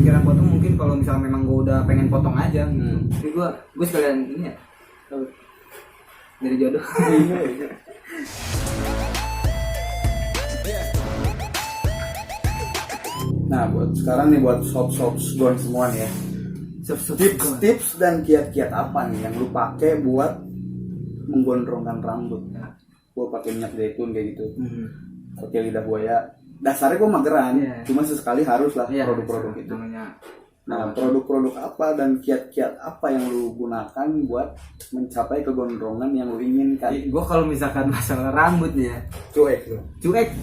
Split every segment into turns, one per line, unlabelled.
kepikiran potong mungkin kalau misalnya memang gue udah pengen potong aja gitu. Jadi gue sekalian ini ya dari jodoh.
Nah buat sekarang nih buat sob-sobs gone semua nih ya, tips dan kiat-kiat apa nih yang lu pakai buat menggondrongkan rambut?
Ya.
Gue pakai minyak zaitun kayak gitu, pakai lidah buaya. Dasarnya gue mageran, cuma sesekali harus lah produk-produk itu. Nah produk-produk apa dan kiat-kiat apa yang lu gunakan buat mencapai kegondrongan yang lu inginkan?
Gue kalau misalkan masalah rambutnya
Cuek,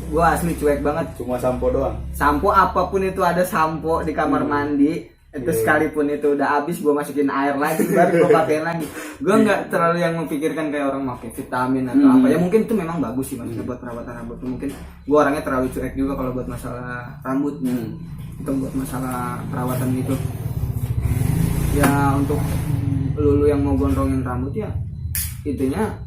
gue asli cuek banget.
cuma sampo doang.
Sampo apapun itu, ada sampo di kamar mandi itu sekalipun itu udah habis gue masukin air lagi baru gue pakai lagi. Gue nggak terlalu yang memikirkan kayak orang pakai vitamin atau apa ya, mungkin itu memang bagus sih maksudnya buat perawatan rambut. Mungkin gue orangnya terlalu cuek juga kalau buat masalah rambut. Itu buat masalah perawatan gitu ya. Untuk lu yang mau gondrongin rambut ya intinya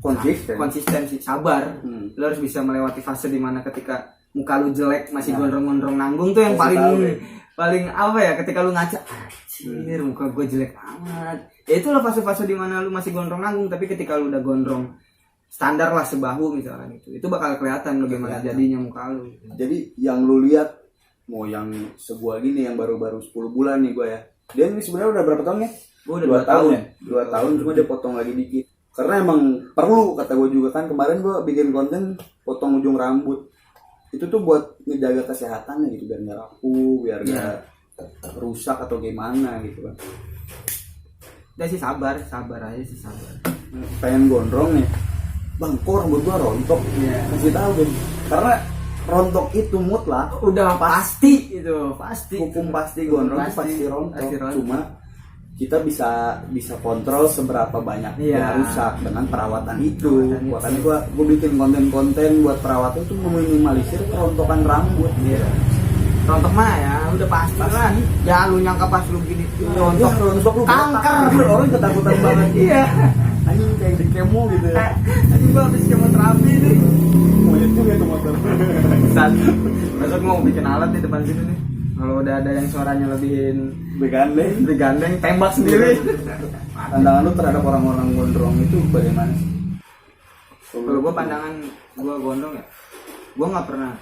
konsistensi, sabar. Lu harus bisa melewati fase dimana ketika muka lu jelek masih gondrong-gondrong nanggung tuh yang paling apa ya, ketika lu ngaca anjir muka gue jelek amat ya, itulah fase-fase dimana lu masih gondrong nanggung. Tapi ketika lu udah gondrong standar lah sebahu misalnya itu bakal kelihatan bagaimana jadinya muka lu.
Jadi yang lu lihat mau yang sebuah gini yang baru-baru 10 bulan nih gue ya, dia ini sebenarnya udah berapa tahun ya?
Gue udah 2 tahun.
2 tahun cuma dia potong lagi dikit karena emang perlu, kata gue juga kan. Kemarin gue bikin konten potong ujung rambut itu tuh buat ngejaga kesehatannya gitu, biar nggak rapuh, biar nggak rusak atau gimana gitu kan.
Udah sih sabar aja sih, sabar.
Pengen gondrong nih bang, kok rambut gue rontok? Kasih tahu deh, karena rontok itu mutlak,
udah pasti itu pasti
hukum pasti gondrong pasti rontok. Cuma kita bisa kontrol seberapa banyak yang rusak dengan perawatan itu. Makanya gua bikin konten-konten buat perawatan itu meminimalisir kerontokan rambut.
Rontok mah ya udah pasti lah. Ya lu nyangka pas lu gini rontok lu kanker,
orang ketakutan banget.
Iya
anjing kayak di kemo gitu ya.
Anjing gua habis kemoterapi nih.
Monyet juga tuh motor.
Besok mau bikin alat di depan sini nih. Kalau udah ada yang suaranya lebihin digandeng tembak sendiri.
Pandangan lu terhadap orang-orang gondrong itu bagaimana sih?
Kalau gue pandangan gue gondrong ya, gue nggak pernah,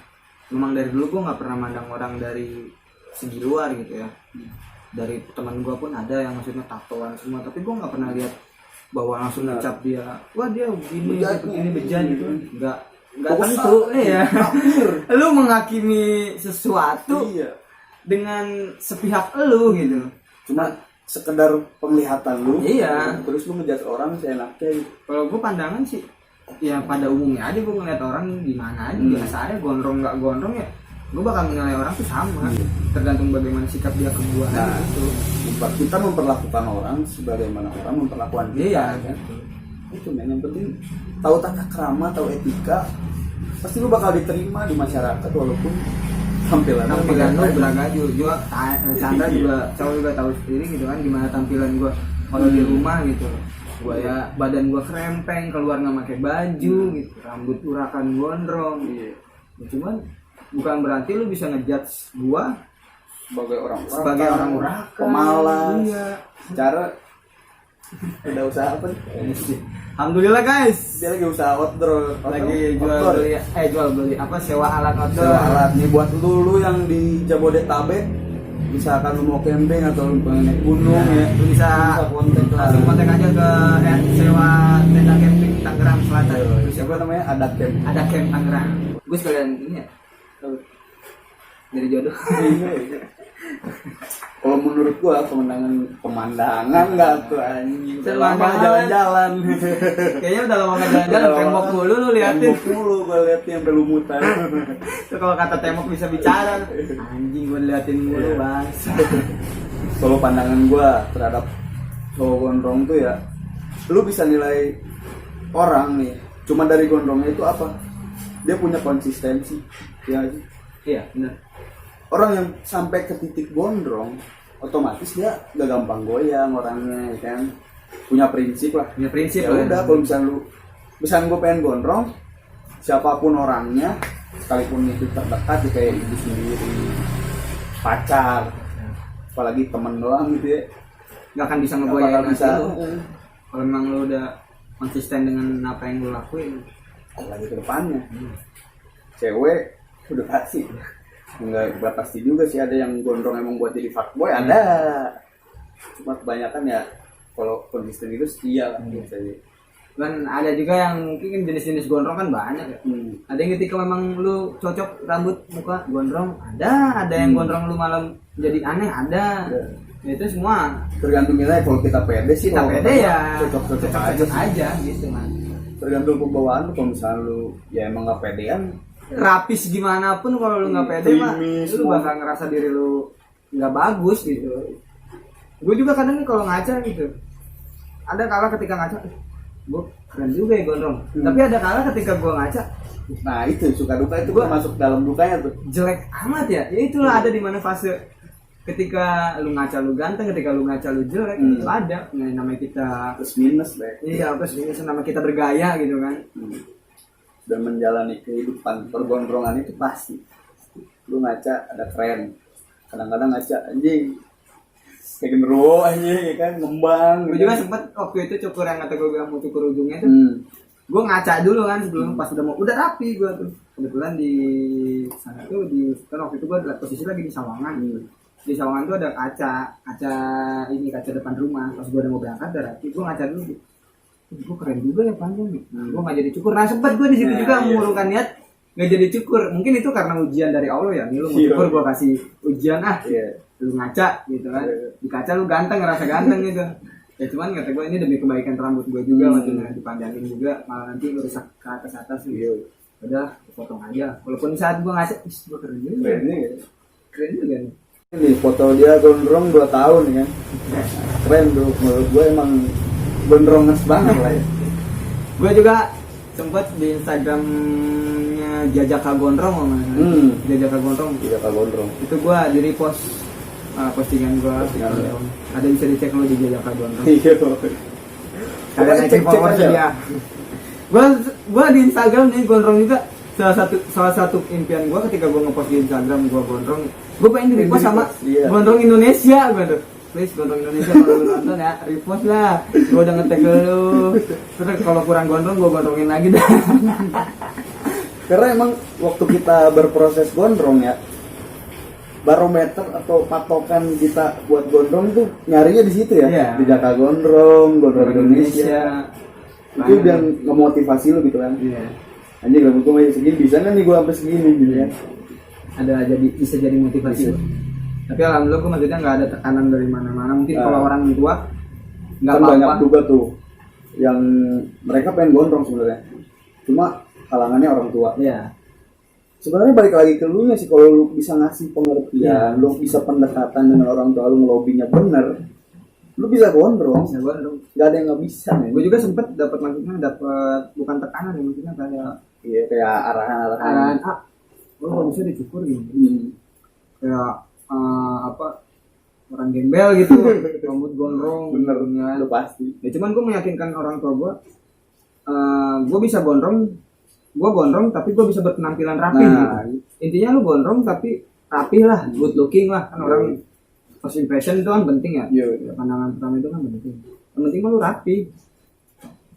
memang dari dulu gue nggak pernah mandang orang dari segi luar gitu ya. Dari teman gue pun ada yang maksudnya tatoan semua, tapi gue nggak pernah lihat bahwa langsung ngecap dia, wah dia begini bejat gitu. Nggak tentu ya. Lu menghakimi sesuatu dengan sepihak lu gitu.
Cuma sekedar penglihatan lu. Terus lu ngejudge orang seenaknya gitu.
Kalau gue pandangan sih ya pada umumnya aja, gue ngeliat orang gimana aja biasa aja, gondrong nggak gondrong ya gue bakal menilai orang tuh sama. Tergantung bagaimana sikap dia ke gue.
Gitu. Kita memperlakukan orang sebagaimana orang memperlakukan kita. Gitu. Itu yang penting tahu tata krama, tahu etika, pasti lu bakal diterima di masyarakat walaupun tampilan lu
beragam juga. Chandra juga cowok juga tahu sendiri gitu kan gimana tampilan gue kalau di rumah gitu. Gue ya badan gue krempeng, keluar nggak pakai baju gitu, rambut urakan gondrong. Cuman bukan berarti lu bisa ngejudge gue
sebagai orang
urakan,
pemalas. Cara udah usaha apa nih?
Alhamdulillah guys,
dia lagi usaha outdoor,
lagi jual beli apa, sewa alat outdoor.
Sewa alat nih buat lu yang di Jabodetabek, misalkan lu mau camping atau lu pengen naik gunung
lu bisa langsung kontak aja ke sewa tenda camping Tangerang Selatan.
Siapa namanya? Ada
camp Tangerang. Gue sekalian ini ya dari jodoh.
Kalau menurut gua pemandangan nggak tuh anjing. Selama jalan-jalan.
Kayaknya udah lama nggak jalan-jalan. Tembok mulu lu liatin.
Tembok mulu gua liatin sampai lumutan.
Itu kalau kata tembok bisa bicara. Anjing gua liatin mulu bang.
Kalau pandangan gua terhadap cowok gondrong tuh ya, lu bisa nilai orang nih cuma dari gondrongnya itu apa? Dia punya konsistensi. Iya
benar.
Orang yang sampai ke titik gondrong otomatis dia gak gampang goyang orangnya kan, punya prinsip lah. Ya udah kalau misalnya gue pengen gondrong, siapapun orangnya sekalipun itu terdekat ya kayak ibu sendiri pacar, apalagi temen doang gitu ya,
nggak akan bisa ngegoyain
bakal bisa.
hati lu. Kalau memang lu udah konsisten dengan apa yang lu lakuin.
Apalagi ke depannya. Cewek udah pasti. Enggak pasti juga sih, ada yang gondrong emang buat jadi fuckboy, ada. Cuma kebanyakan ya kalau konsisten itu setia lah biasanya.
Kan ada juga yang mungkin jenis-jenis gondrong kan banyak ya. Ada yang ketika memang lu cocok rambut muka gondrong, ada yang gondrong lu malam jadi aneh, ada. Ya, itu semua
Tergantung kita, kalau kita pede sih,
kita
kalau
pede ya
cocok
aja gitu man.
Tergantung pembawaan lu. Kalau misalnya lu ya emang gak pedean,
Rapis gimana pun kalau lu nggak pede mah
Krimis,
lu bakal ngerasa diri lu nggak bagus gitu. Gue juga kadang nih kalau ngaca gitu, ada kala ketika ngaca gue keren juga ya gondrong, tapi ada kala ketika gue ngaca,
nah itu suka duka itu gue masuk dalam dukanya tuh,
jelek amat ya. Ya itulah ada di mana fase ketika lu ngaca lu ganteng, ketika lu ngaca lu jelek. Itu ada namanya kita
plus minus deh.
iya plus minus, nama kita bergaya gitu kan.
Dan menjalani kehidupan pergondrongan itu pasti lu ngaca ada tren, kadang-kadang ngaca anjing kayak genderuwo anjing ya kan, ngembang.
Gue juga sempet waktu itu cukur yang kata gue bilang mau cukur ujungnya tuh, gue ngaca dulu kan sebelum pas udah rapi gue tuh. Kebetulan di sana tuh kan waktu itu gue posisi lagi di Sawangan. Di Sawangan tuh ada kaca depan rumah. Pas gue udah mau berangkat udah rapi, gue ngaca dulu. Gue keren juga ya panjang nih. Gue nggak jadi cukur. Nah sempet gue di situ juga mengurungkan niat nggak jadi cukur. Mungkin itu karena ujian dari Allah ya. Nih lu mau cukur, gue kasih ujian lu ngaca gitu kan. Di kaca lu ganteng, ngerasa ganteng gitu. Ya cuman kata gue ini demi kebaikan rambut gue juga, maksudnya dipanjangin juga, malah nanti rusak ke atas udah potong aja. Walaupun saat gue ngaca, gue keren juga. Keren juga nih.
Ini foto dia gondrong 2 tahun kan, keren bro. Menurut gue emang gondronges banget lah ya.
Gue juga sempet di Instagramnya Jajaka Gondrong, Jajaka Gondrong. Itu gue di repost postingan gue. Ada bisa dicek lo di Jajaka Gondrong. Ada naikin followers dia. Gue di Instagram nih gondrong juga. Salah satu impian gue ketika gue ngepost di Instagram gue gondrong, gue pengen di repost sama gondrong Indonesia gue tuh. Please gondrong Indonesia kalau lu nonton ya repost lah. Gue udah nge-tag lu. Terus kalau kurang gondrong gue gondrongin lagi dah.
Karena emang waktu kita berproses gondrong ya, barometer atau patokan kita buat gondrong tuh nyarinya di situ ya. Di Jaka gondrong Indonesia. Itu yang ngemotivasi lu gitu kan. Anjing rambut gue masih segini, bisa kan nih gue sampai segini gitu ya.
Ada bisa jadi motivasi. Tapi alhamdulillah gue maksudnya nggak ada tekanan dari mana-mana. Mungkin kalau orang tua nggak
kan
apa-apa.
Banyak juga tuh yang mereka pengen gondrong sebenarnya, cuma halangannya orang tua. Sebenarnya balik lagi ke lu nya sih, kalau lu bisa ngasih pengertian, lu bisa pendekatan dengan orang tua lu, ngelobinya bener, lu bisa gondrong. Gak ada yang nggak bisa.
Gue juga sempet dapat bukan tekanan ya, maksudnya
kayak arahan.
Kalau bisa dicukur gini. Kayak orang gembel gitu, rambut gondrong.
Bener, lu pasti.
Ya cuman gue meyakinkan orang tua gue bisa gondrong, tapi gue bisa berpenampilan rapi gitu. Intinya lu gondrong tapi rapi lah, good looking lah, kan orang first impression itu kan penting ya. Pandangan pertama itu kan penting. Yang penting mah lu rapi.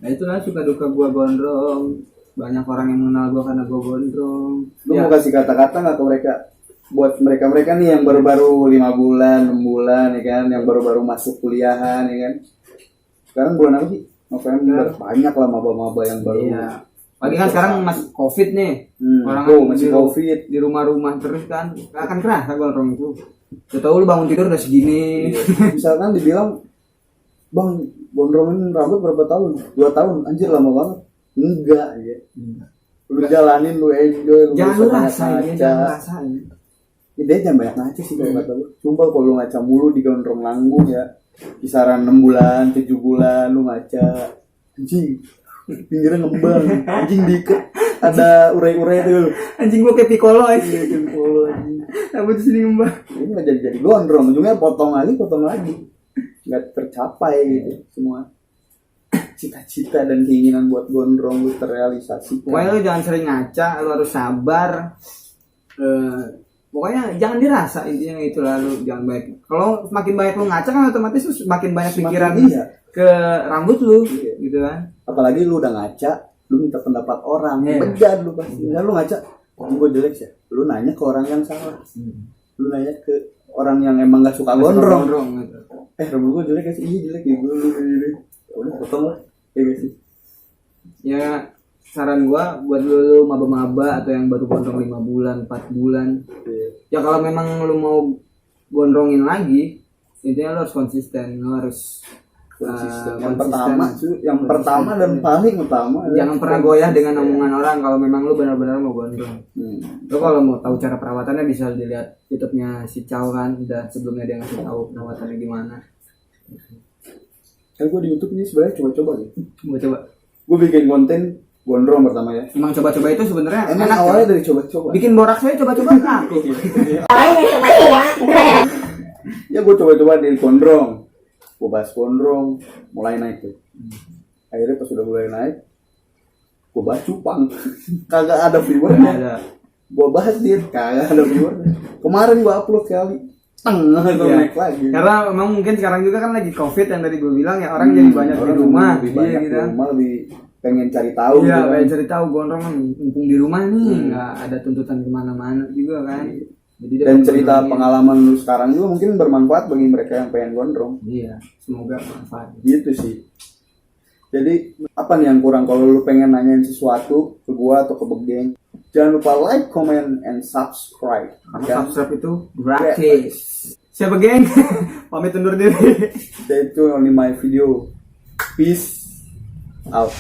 Nah itulah suka duka gue gondrong. Banyak orang yang mengenal gue karena gue gondrong.
Lu mau kasih kata-kata nggak ke mereka? Buat mereka yang baru-baru 5 bulan, 6 bulan ya kan, yang baru-baru masuk kuliahan ya kan. Sekarang bulan apa sih? November. Banyak lah maba-maba yang baru.
Lagi kan sekarang masih COVID nih. Orang
masih COVID
di rumah-rumah terus kan. Gak akan kerasa gondrong itu. Tahu lu bangun tidur udah segini.
Misalkan dibilang, "Bang, gondrongin rambut berapa tahun?" 2 tahun. Anjir lama banget. Enggak ya. Lu jalanin, lu enjoy, lu
jangan rasain.
Dia jangan banyak ngaca sih kalau kata lu. Sumpah kalau lu ngaca mulu di gondrong langgung ya, kisaran 6 bulan, 7 bulan lu ngaca. Anjing, pinggirnya ngembang. Anjing diikat ada urai-urai tuh.
Anjing gua kayak Piccolo aja.
Piccolo anjing.
Rambut sini ngembang.
Ini enggak jadi gondrong, ujungnya potong lagi. Enggak tercapai gitu semua. Cita-cita dan keinginan buat gondrong lu terrealisasi.
Pokoknya lu jangan sering ngaca, lu harus sabar. pokoknya jangan dirasa, intinya itu, lalu jangan banyak. Kalau semakin banyak lu ngaca kan otomatis lu semakin banyak pikiran ke rambut lu, gitu kan.
Apalagi lu udah ngaca, lu minta pendapat orang, bejat lu pasti. Misalnya lu ngaca, gue jelek ya, lu nanya ke orang yang salah, lu nanya ke orang yang emang gak suka gondrong gitu. Rambut gue jelek ya sih, iya jelek ya, gue udah potong lah, ya gak sih.
Ya saran gua buat lu maba-maba atau yang baru gondrong 5 bulan, 4 bulan. Ya kalau memang lu mau gondrongin lagi, intinya lu harus konsisten, lu harus
yang pertama dan paling utama,
jangan pernah goyah dengan omongan orang kalau memang lu benar-benar mau gondrong. Lu kalau mau tahu cara perawatannya bisa dilihat YouTube-nya si Chow kan, udah sebelumnya dia ngasih tahu perawatannya gimana.
Kan gua di YouTube ini sebenarnya coba-coba gitu.
Coba.
Gua bikin konten gondrong pertama ya.
Emang coba-coba itu sebenarnya
enak awalnya kan? Dari coba-coba.
Bikin borak saya coba-coba aku.
Ya gue coba-coba dari gondrong. Gue bahas gondrong, mulai naik tuh. Akhirnya pas udah mulai naik, gue bahas cupang. Kagak ada viewernya. Gue bahas dia, kagak ada viewernya. Kemarin gue upload kali, naik lagi.
Karena memang mungkin sekarang juga kan lagi COVID yang tadi gue bilang ya, orang jadi banyak di rumah.
Lebih banyak di rumah, lebih pengen cari tahu.
Iya, gitu pengen cari tahu gondrong kan, mumpung di rumah nih, nggak ada tuntutan kemana-mana juga kan. Jadi
dan cerita pengalaman lu sekarang juga mungkin bermanfaat bagi mereka yang pengen gondrong.
Iya, semoga bermanfaat.
Gitu sih. Jadi apa nih yang kurang kalau lu pengen nanyain sesuatu ke gua atau ke Begeng? Jangan lupa like, comment, and subscribe.
Subscribe itu gratis. Siapa geng? Pamit undur diri.
Stay tune on my video. Peace out.